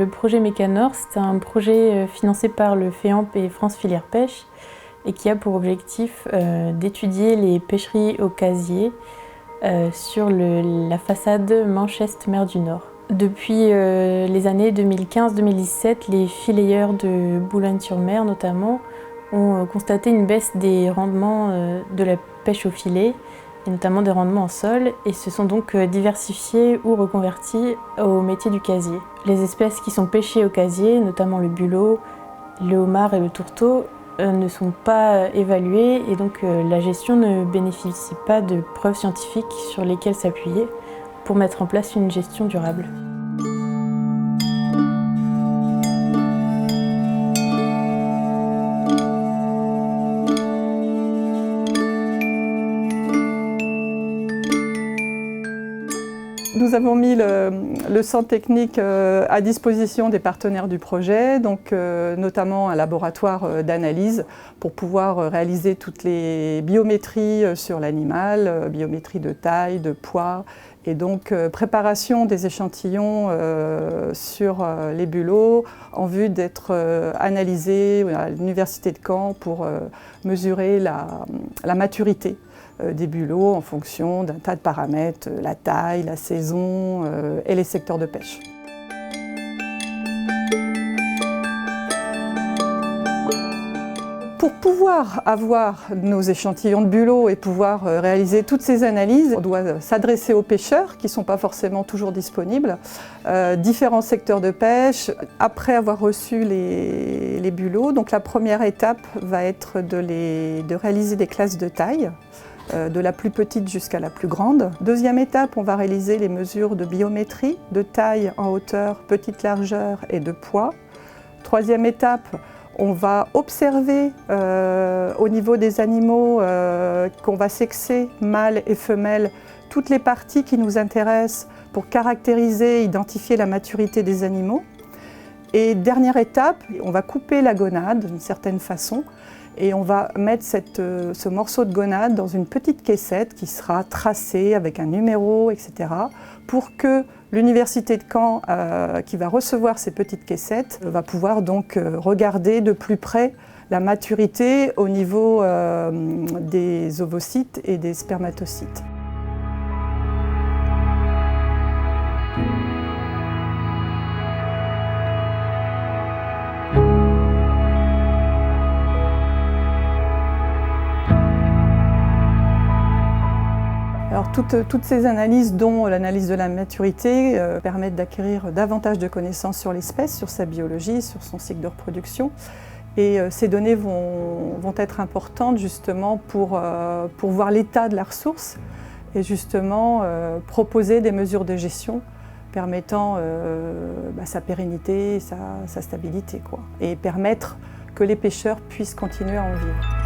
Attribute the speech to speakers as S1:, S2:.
S1: le projet Mécanor, c'est un projet financé par le FEAMP et France Filière Pêche et qui a pour objectif d'étudier les pêcheries au casier sur la façade Manche-Est-Mer du Nord. Depuis les années 2015-2017, les fileyeurs de Boulogne-sur-Mer notamment ont constaté une baisse des rendements de la pêche au filet, et notamment des rendements en sol, et se sont donc diversifiés ou reconvertis au métier du casier. Les espèces qui sont pêchées au casier, notamment le bulot, le homard et le tourteau, ne sont pas évaluées et donc la gestion ne bénéficie pas de preuves scientifiques sur lesquelles s'appuyer pour mettre en place une gestion durable.
S2: Nous avons mis le centre technique à disposition des partenaires du projet, donc notamment un laboratoire d'analyse pour pouvoir réaliser toutes les biométries sur l'animal, biométrie de taille, de poids, et donc préparation des échantillons sur les bulots en vue d'être analysés à l'université de Caen pour mesurer la maturité des bulots en fonction d'un tas de paramètres, la taille, la saison et les secteurs de pêche. Pour pouvoir avoir nos échantillons de bulots et pouvoir réaliser toutes ces analyses, on doit s'adresser aux pêcheurs qui ne sont pas forcément toujours disponibles, différents secteurs de pêche. Après avoir reçu les bulots, donc la première étape va être de réaliser des classes de taille, de la plus petite jusqu'à la plus grande. Deuxième étape, on va réaliser les mesures de biométrie, de taille en hauteur, petite largeur et de poids. Troisième étape, on va observer au niveau des animaux qu'on va sexer, mâles et femelles, toutes les parties qui nous intéressent pour caractériser, identifier la maturité des animaux. Et dernière étape, on va couper la gonade d'une certaine façon et on va mettre ce morceau de gonade dans une petite caissette qui sera tracée avec un numéro, etc. pour que l'université de Caen, qui va recevoir ces petites caissettes, va pouvoir donc regarder de plus près la maturité au niveau des ovocytes et des spermatocytes. Alors, toutes ces analyses, dont l'analyse de la maturité, permettent d'acquérir davantage de connaissances sur l'espèce, sur sa biologie, sur son cycle de reproduction. Et ces données vont être importantes justement pour voir l'état de la ressource et justement proposer des mesures de gestion permettant sa pérennité, sa stabilité, et permettre que les pêcheurs puissent continuer à en vivre.